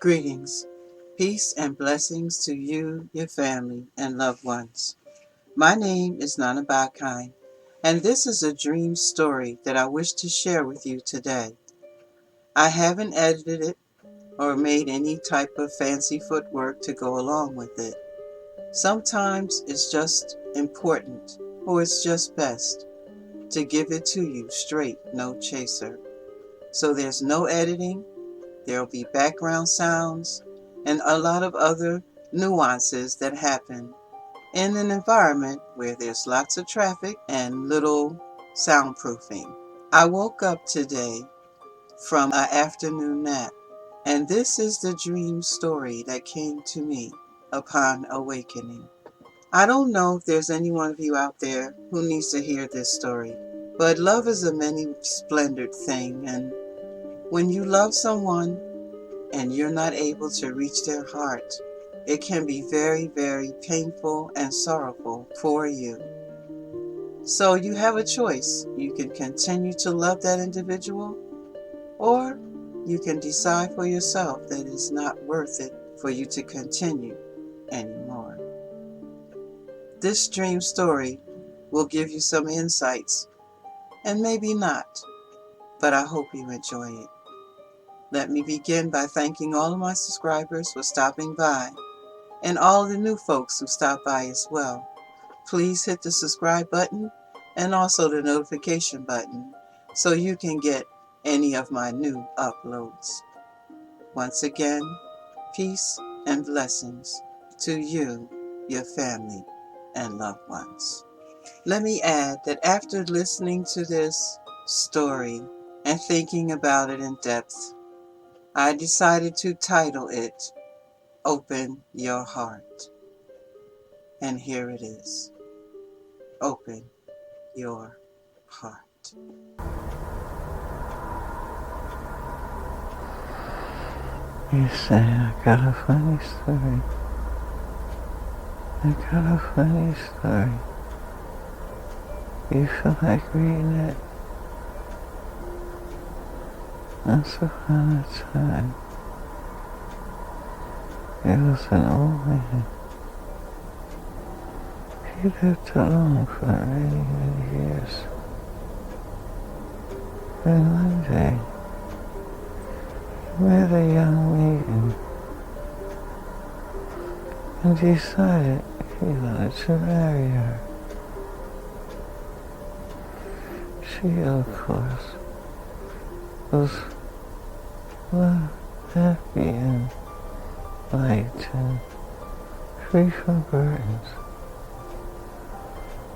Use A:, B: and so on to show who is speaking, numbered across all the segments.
A: Greetings, peace and blessings to you, your family, and loved ones. My name is Baakan, and this is a dream story that I wish to share with you today. I haven't edited it or made any type of fancy footwork to go along with it. Sometimes it's just important, or it's just best, to give it to you straight, no chaser. So there's no editing. There'll be background sounds and a lot of other nuances that happen in an environment where there's lots of traffic and little soundproofing. I woke up today from an afternoon nap, and this is the dream story that came to me upon awakening. I don't know if there's any one of you out there who needs to hear this story, but love is a many splendored thing, and when you love someone and you're not able to reach their heart, it can be very, very painful and sorrowful for you. So you have a choice. You can continue to love that individual, or you can decide for yourself that it's not worth it for you to continue anymore. This dream story will give you some insights, and maybe not, but I hope you enjoy it. Let me begin by thanking all of my subscribers for stopping by, and all the new folks who stop by as well. Please hit the subscribe button and also the notification button so you can get any of my new uploads. Once again, peace and blessings to you, your family, and loved ones. Let me add that after listening to this story and thinking about it in depth, I decided to title it Open Your Heart. And here it is. Open your heart.
B: You say, I got a funny story. I got a funny story. You feel like reading it? Once upon a time, there was an old man. He lived alone for many, many years. Then one day, he met a young maiden and decided he wanted to marry her. She, of course, was well, happy and light and free from burdens.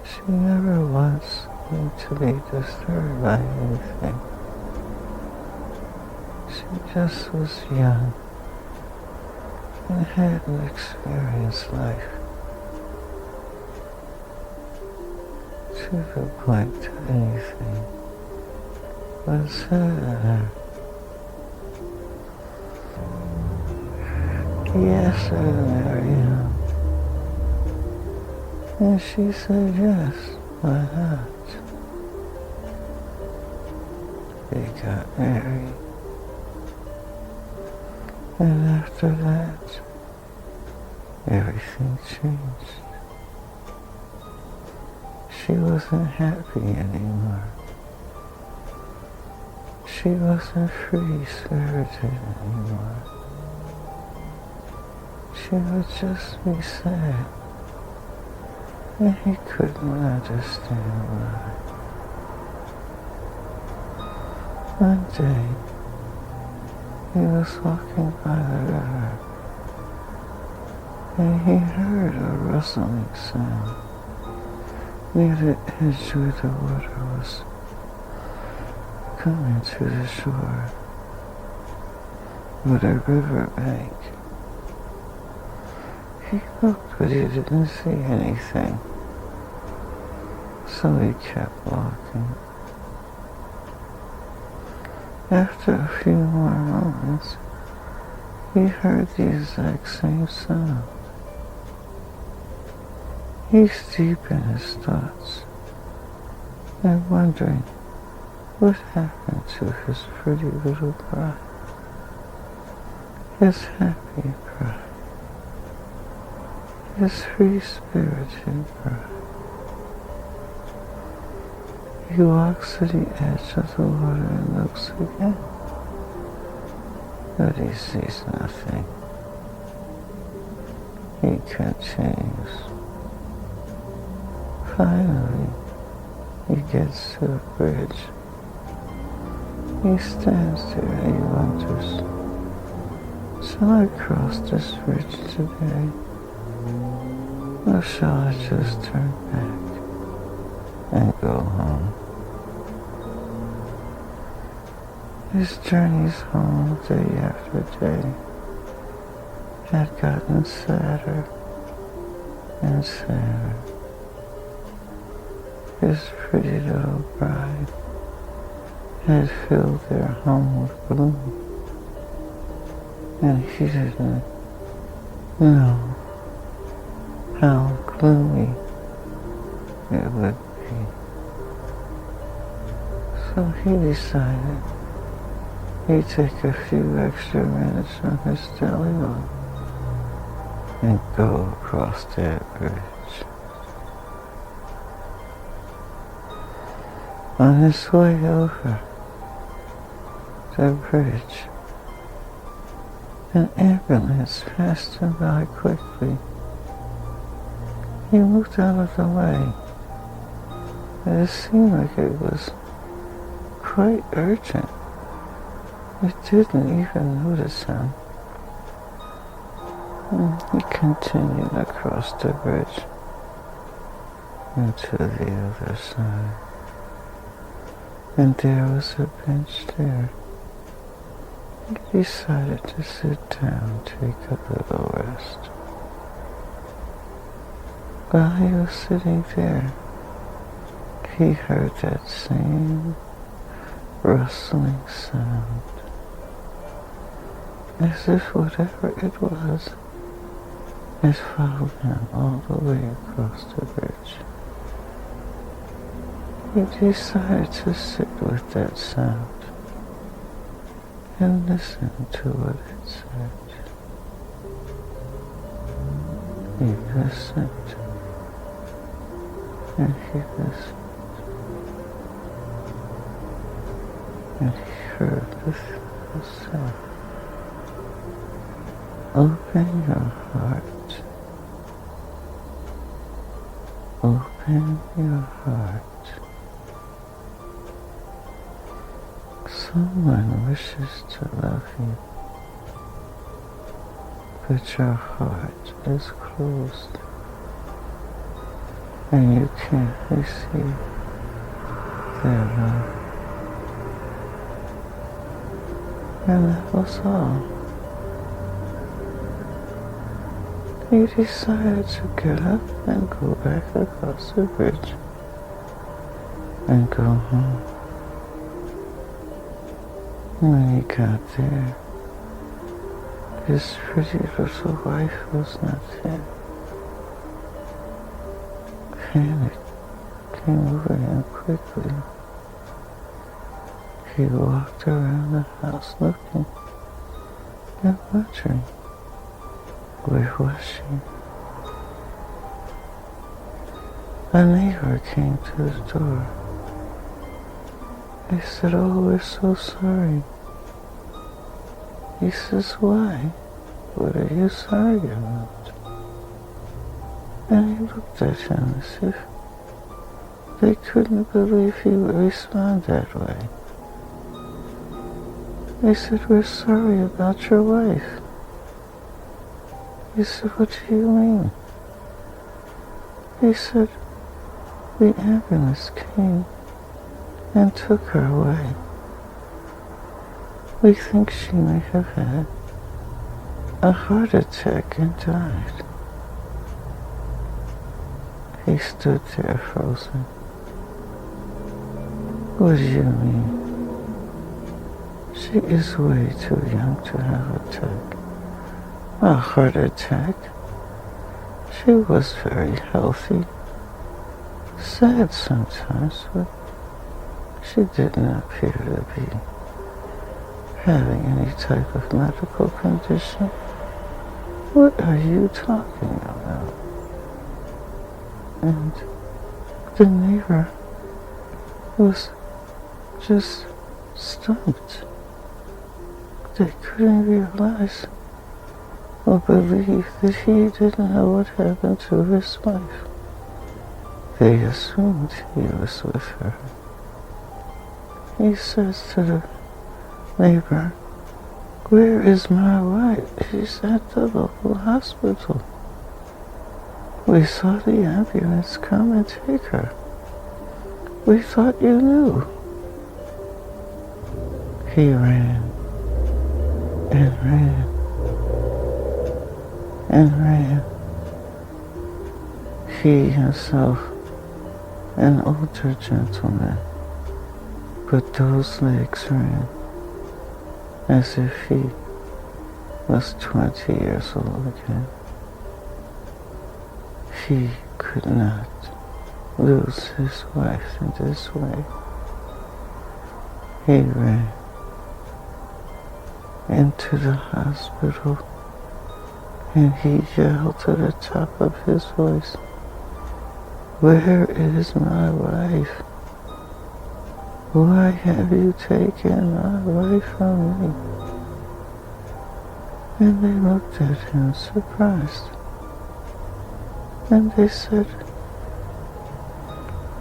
B: She never once seemed to be disturbed by anything. She just was young and hadn't experienced life to the point that anything was said to her. He asked her to marry him, and she said yes, why not? They got married, and after that, everything changed. She wasn't happy anymore. She wasn't free-spirited anymore. She would just be sad, and he couldn't understand why. One day, he was walking by the river, and he heard a rustling sound near the edge where the water was coming to the shore, with a river bank. He looked, but he didn't see anything, so he kept walking. After a few more moments, he heard the exact same sound. He's deep in his thoughts and wondering what happened to his pretty little bride. his happy cry, his free-spirited cry. He walks to the edge of the water and looks again, but he sees nothing. He continues. Finally, he gets to a bridge. He stands there and he wonders, shall I cross this bridge today? Or shall I just turn back and go home? His journeys home day after day had gotten sadder and sadder. His pretty little bride had filled their home with gloom, and he didn't know how gloomy it would be. So he decided he'd take a few extra minutes from his daily walk and go across that bridge. On his way over the bridge, an ambulance passed him by quickly. He moved out of the way. It seemed like it was quite urgent. It didn't even notice him. He continued across the bridge and to the other side. And there was a bench there. He decided to sit down, take a little rest. While he was sitting there, he heard that same rustling sound, as if whatever it was had followed him all the way across the bridge. He decided to sit with that sound and listen to what it said. He listened and he listened, and he heard this say, open your heart, open your heart. Someone wishes to love you, but your heart is closed, and you can't receive their love. And that was all. He decided to get up and go back across the bridge and go home. When he got there, his pretty little wife was not there. Panic came over him quickly. He walked around the house looking and wondering, where was she? A neighbor came to the door. They said, oh, we're so sorry. He says, why? What are you sorry about? And he looked at him as if they couldn't believe he would respond that way. They said, we're sorry about your wife. He said, what do you mean? He said, the ambulance came and took her away. We think she may have had a heart attack and died. He stood there frozen. What do you mean? She is way too young to have an attack. A heart attack? She was very healthy. Sad sometimes, but she didn't appear to be having any type of medical condition? What are you talking about? And the neighbor was just stumped. They couldn't realize or believe that he didn't know what happened to his wife. They assumed he was with her. He says to the neighbor, "Where is my wife? She's at the local hospital. We saw the ambulance come and take her. We thought you knew." He ran and ran and ran. He himself, an older gentleman, but those legs ran as if he was 20 years old again. He could not lose his wife in this way. He ran into the hospital and he yelled to the top of his voice, "Where is my wife? Why have you taken my wife from me?" And they looked at him surprised. And they said,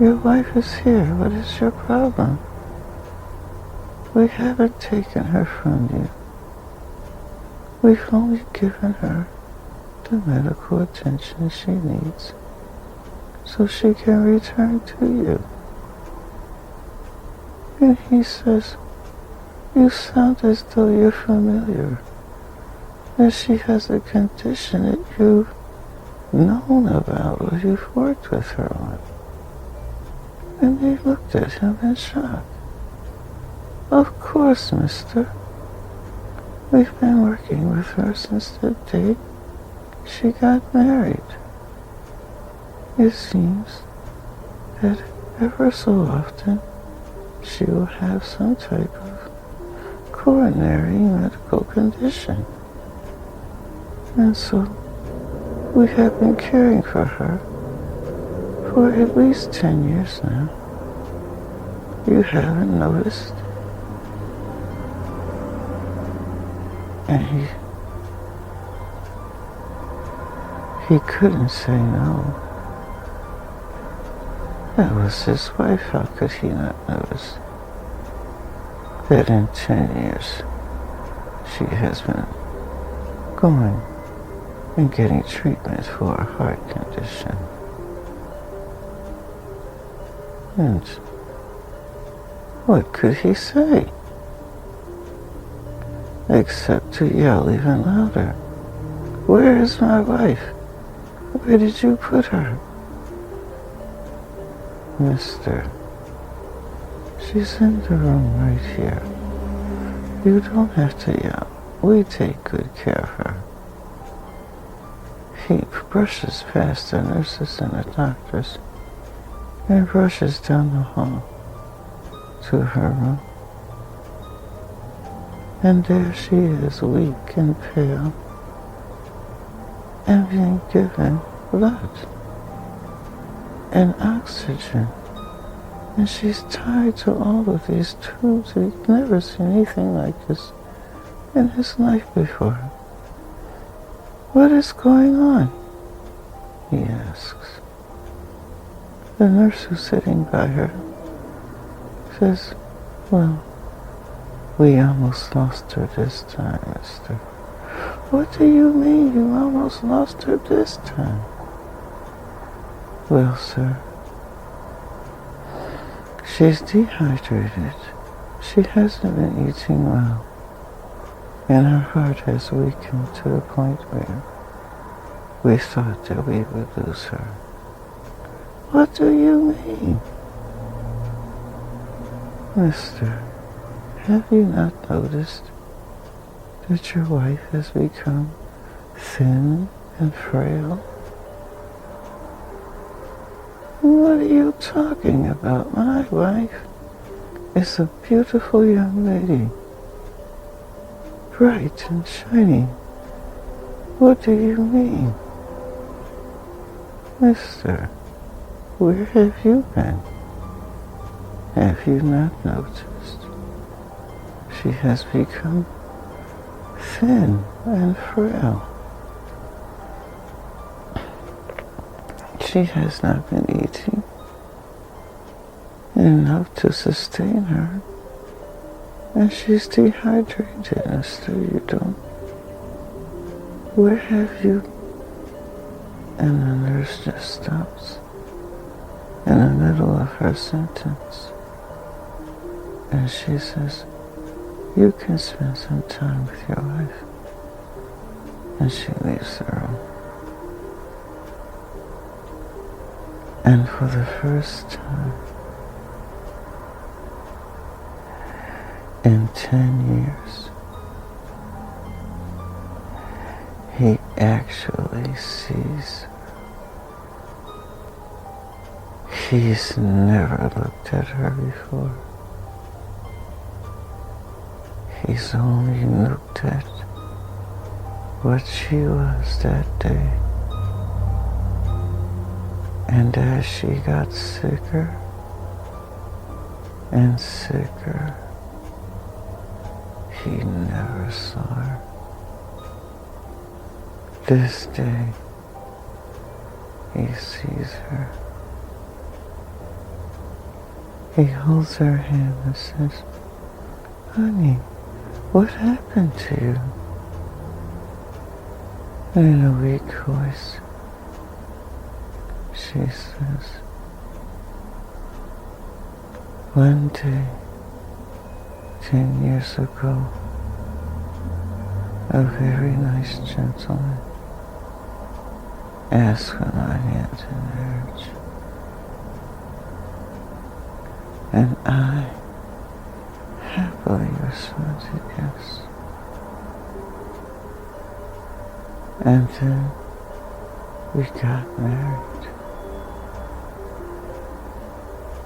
B: "Your wife is here. What is your problem? We haven't taken her from you. We've only given her the medical attention she needs so she can return to you." And he says, "You sound as though you're familiar, that she has a condition that you've known about or you've worked with her on." And they looked at him in shock. "Of course, mister. We've been working with her since the day she got married. It seems that ever so often she will have some type of coronary medical condition. And so we have been caring for her for at least 10 years now. You haven't noticed?" And he couldn't say no. That was his wife. How could he not notice that in 10 years she has been going and getting treatment for a heart condition? And what could he say except to yell even louder, "Where is my wife? Where did you put her?" "Mister, she's in the room right here. You don't have to yell. We take good care of her." He brushes past the nurses and the doctors and rushes down the hall to her room. And there she is, weak and pale, and being given blood and oxygen. And she's tied to all of these tubes. He's never seen anything like this in his life before. "What is going on?" he asks. The nurse who's sitting by her says, "Well, we almost lost her this time, mister." "What do you mean you almost lost her this time?" "Well, sir, she's dehydrated. She hasn't been eating well. And her heart has weakened to the point where we thought that we would lose her." "What do you mean?" "Mister, have you not noticed that your wife has become thin and frail?" "What are you talking about? My wife is a beautiful young lady. bright and shiny. What do you mean? Mister, where have you been? Have you not noticed? She has become thin and frail. She has not been eating enough to sustain her, and she's dehydrated, Mister. You don't. Where have you? And the nurse just stops in the middle of her sentence, and she says, "You can spend some time with your wife." And she leaves the room. And for the first time in 10 years, he actually sees. He's never looked at her before. He's only looked at what she was that day. And as she got sicker and sicker, he never saw her. This day, he sees her. He holds her hand and says, "Honey, what happened to you?" And in a weak voice, she says, "One day, 10 years ago, a very nice gentleman asked for my hand in marriage. And I happily responded yes. And then we got married.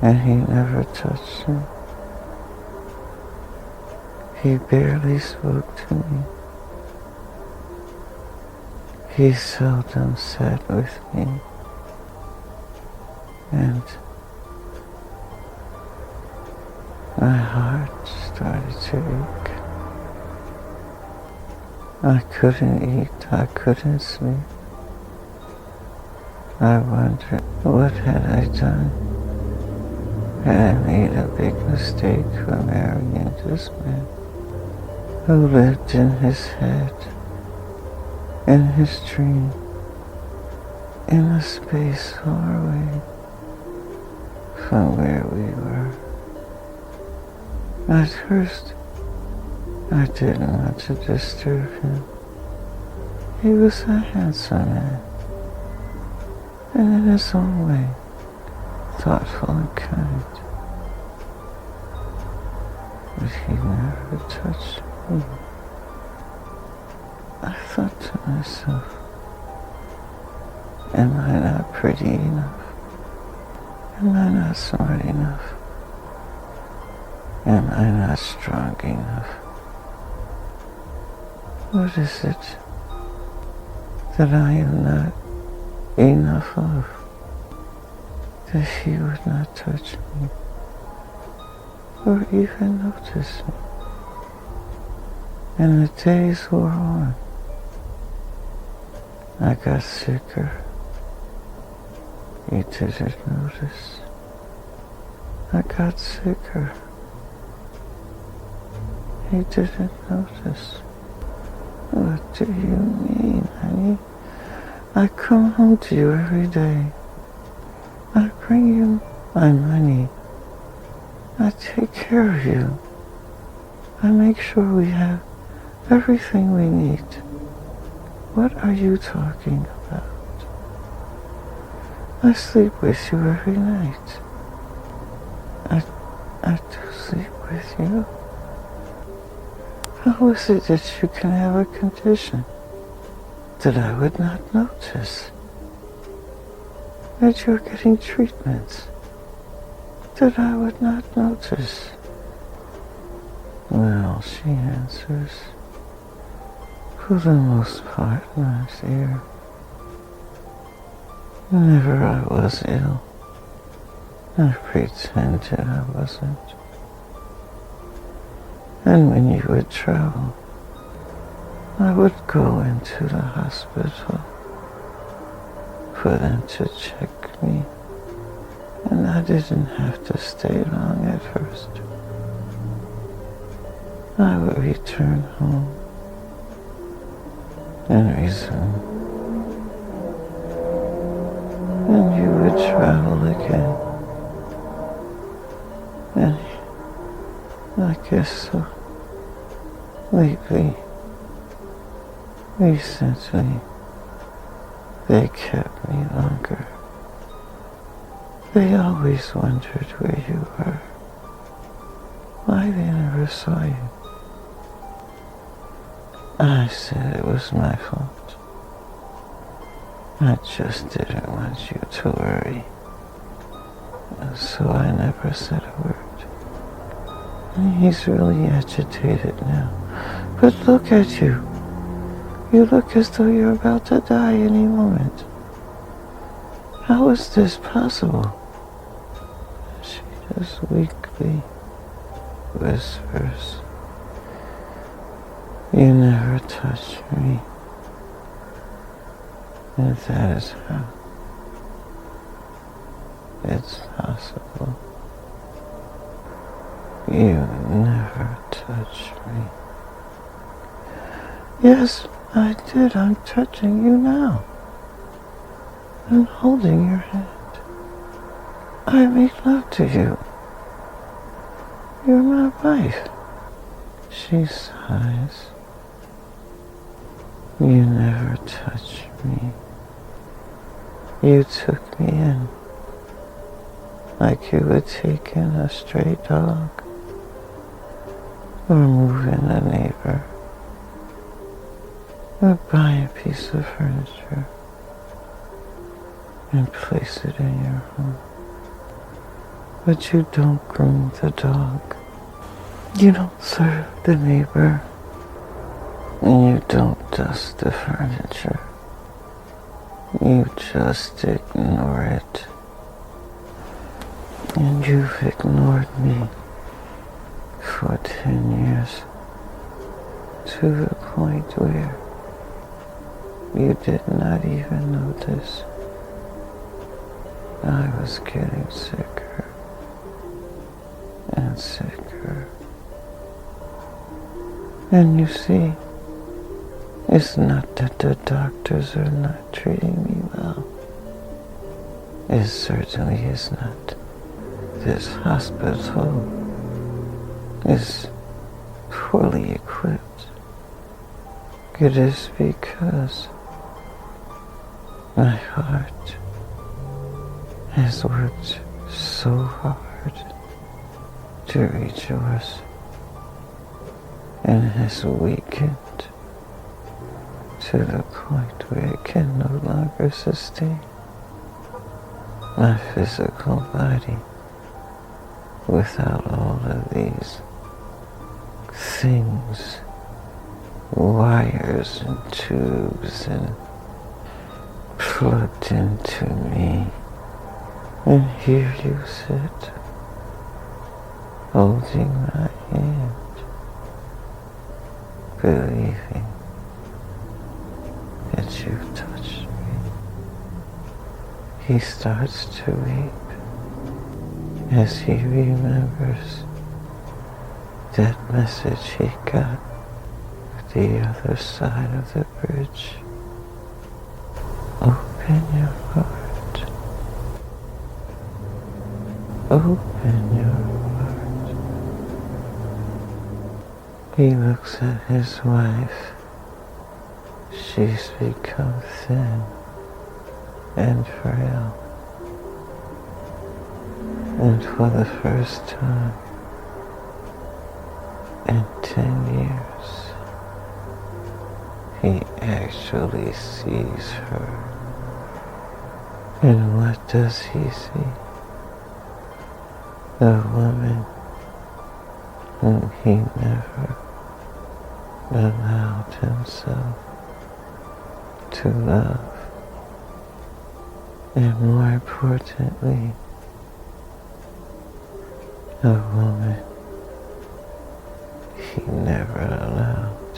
B: And he never touched me. He barely spoke to me. He seldom sat with me. And my heart started to ache. I couldn't eat, I couldn't sleep. I wondered, what had I done? Had I made a big mistake for marrying this man who lived in his head, in his dream, in a space far away from where we were? At first, I didn't want to disturb him. He was a handsome man, and in his own way, thoughtful and kind. But he never touched me. I thought to myself, am I not pretty enough? Am I not smart enough? Am I not strong enough? What is it that I am not enough of, that he would not touch me or even notice me? And the days wore on. I got sicker. He didn't notice. I got sicker. He didn't notice. What do you mean, honey? I come home to you every day. I bring you my money. I take care of you. I make sure we have everything we need. What are you talking about? I sleep with you every night. I do sleep with you. How is it that you can have a condition that I would not notice? That you're getting treatments that I would not notice? Well, she answers, for the most part last year. Whenever I was ill, I pretended I wasn't. And when you would travel, I would go into the hospital for them to check me, and I didn't have to stay long at first. I would return home and resume, and you would travel again. And I guess so. Lately, recently, they kept me longer. They always wondered where you were, why they never saw you. I said it was my fault. I just didn't want you to worry. So I never said a word. And he's really agitated now. But look at you. You look as though you're about to die any moment. How is this possible? She just weakly whispers, you never touched me. And that is how it's possible. You never touched me. Yes, I did. I'm touching you now. I'm holding your hand. I make love to you. You're my wife. She sighs. You never touched me. You took me in like you would take in a stray dog or move in a neighbor or buy a piece of furniture and place it in your home. But you don't groom the dog. You don't serve the neighbor. And you don't dust the furniture. You just ignore it. And you've ignored me for 10 years to the point where you did not even notice I was getting sicker and sicker. And you see, it's not that the doctors are not treating me well. It certainly is not. This hospital is poorly equipped. It is because my heart has worked so hard to reach yours and has weakened to the point where it can no longer sustain my physical body without all of these things, wires and tubes and plugged into me. And here you sit, holding my hand, believing that you've touched me. He starts to weep as he remembers that message he got the other side of the bridge. Open your heart. Open your heart. He looks at his wife. She's become thin and frail. And for the first time in 10 years, he actually sees her. And what does he see? The woman whom he never allowed himself to love, and more importantly, a woman he never allowed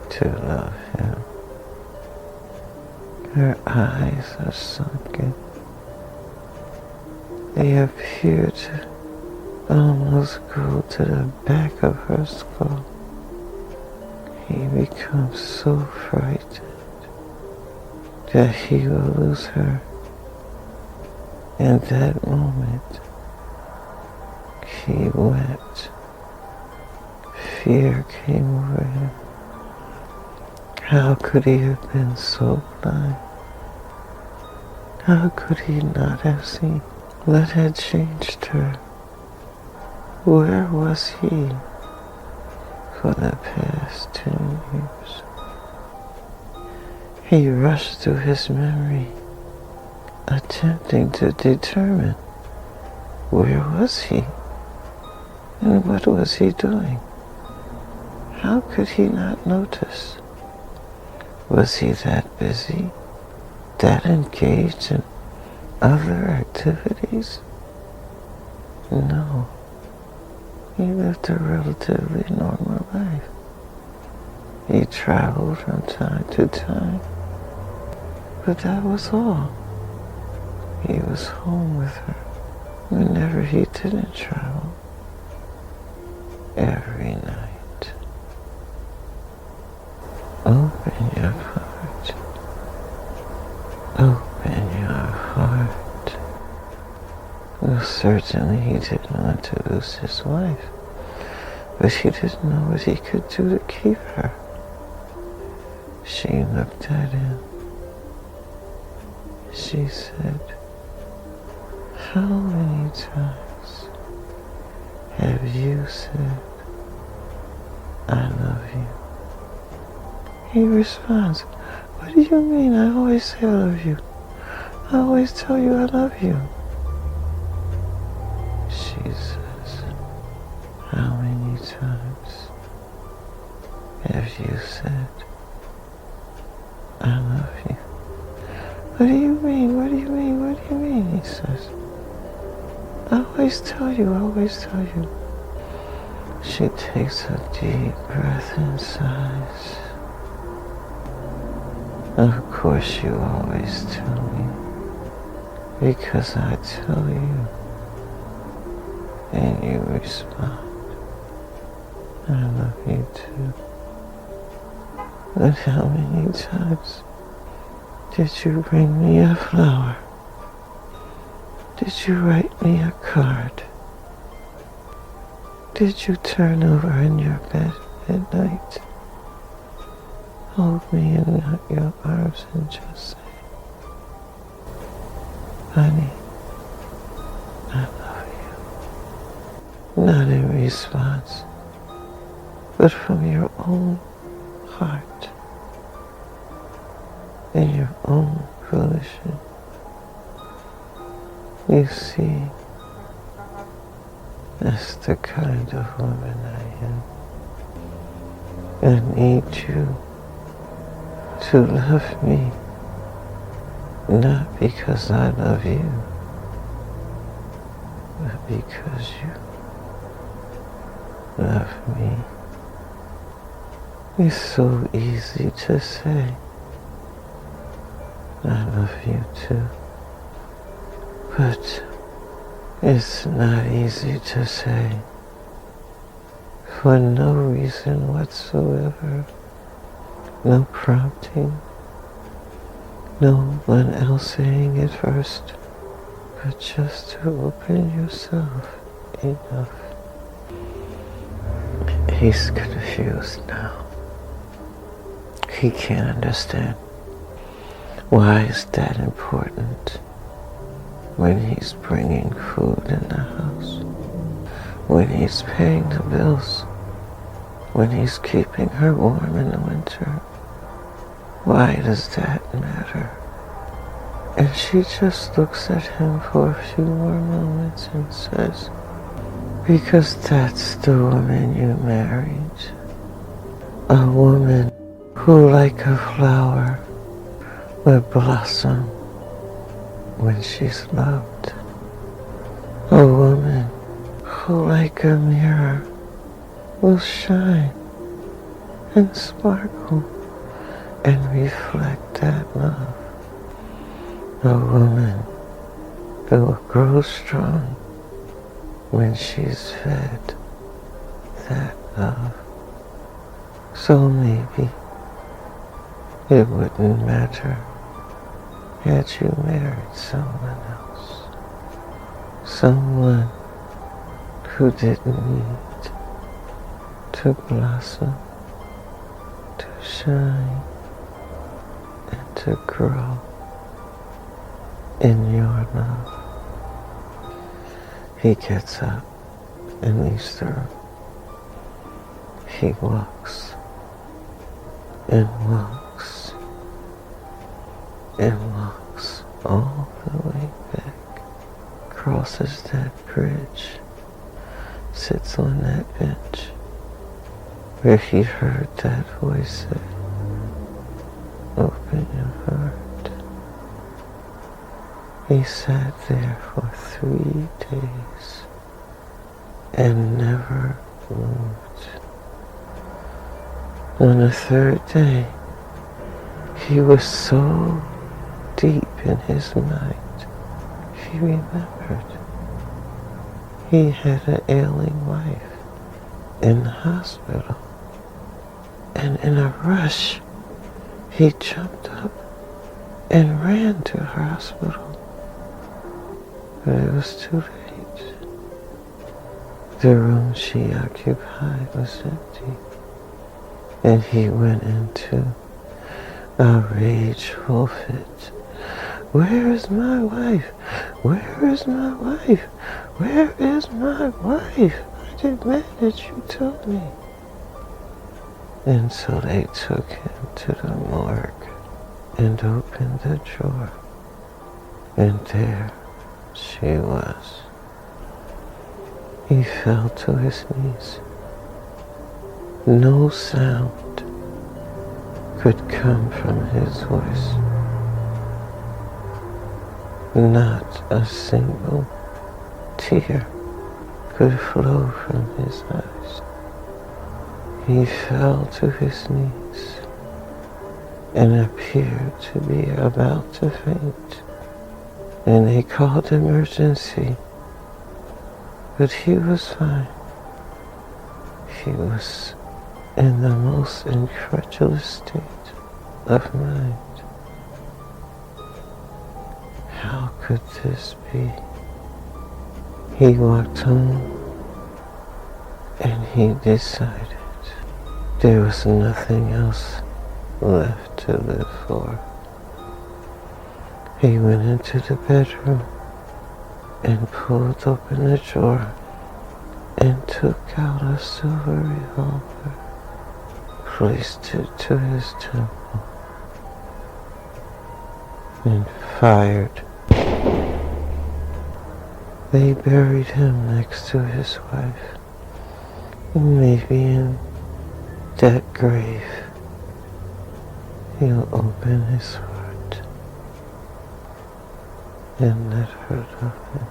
B: to love him. Her eyes are sunken. They appear to almost go to the back of her skull. He becomes so frightened that he will lose her. In that moment, he wept. Fear came over him. How could he have been so blind? How could he not have seen what had changed her? Where was he for the past 10 years? He rushed through his memory, attempting to determine where was he and what was he doing. How could he not notice? Was he that busy, that engaged in other activities? No. He lived a relatively normal life. He traveled from time to time, but that was all. He was home with her whenever he didn't travel, every night. Open your heart. Open your heart. Well, certainly he didn't want to lose his wife, but he didn't know what he could do to keep her. She looked at him. She said, "How many times have you said, 'I love you'?" He responds, "What do you mean? I always say I love you. I always tell you I love you." She says, "How many times have you said, 'I love you'?" "What do you mean? What do you mean? What do you mean?" He says, "I always tell you, I always tell you." She takes a deep breath and sighs. "Of course you always tell me, because I tell you." And you respond, "I love you too." But how many times did you bring me a flower? Did you write me a card? Did you turn over in your bed at night, hold me in your arms and just say, "Honey, I love you"? Not in response, but from your own heart and your own volition. You see, that's the kind of woman I am. I need you to love me, not because I love you, but because you love me. It's so easy to say, "I love you too," but it's not easy to say for no reason whatsoever, no prompting, no one else saying it first, but just to open yourself enough. He's confused now. He can't understand. Why is that important when he's bringing food in the house, when he's paying the bills, when he's keeping her warm in the winter? Why does that matter? And she just looks at him for a few more moments and says, "Because that's the woman you married." A woman who like a flower will blossom when she's loved. A woman who like a mirror will shine and sparkle and reflect that love. A woman who will grow strong when she's fed that love. So maybe it wouldn't matter had you married someone else. Someone who didn't need to blossom, to shine, and to grow in your love. He gets up and leaves the room. He walks and walks and walks all the way back, crosses that bridge, sits on that bench where he heard that voice say, "Open your heart." He sat there for 3 days and never moved. On the 3rd day, he was so deep in his mind, he remembered he had an ailing wife in the hospital. And in a rush, he jumped up and ran to her hospital. But it was too late. The room she occupied was empty. And he went into a rageful fit. "Where is my wife? Where is my wife? Where is my wife? I demand that you tell me." And so they took him to the morgue and opened the drawer. And there she was. He fell to his knees. No sound could come from his voice. Not a single tear could flow from his eyes. He fell to his knees and appeared to be about to faint. And they called emergency, but he was fine. He was in the most incredulous state of mind. How could this be? He walked home and he decided there was nothing else left to live for. He went into the bedroom and pulled open the drawer and took out a silver revolver, placed it to his temple, and fired. They buried him next to his wife, and maybe in that grave he'll open his heart and let her love him.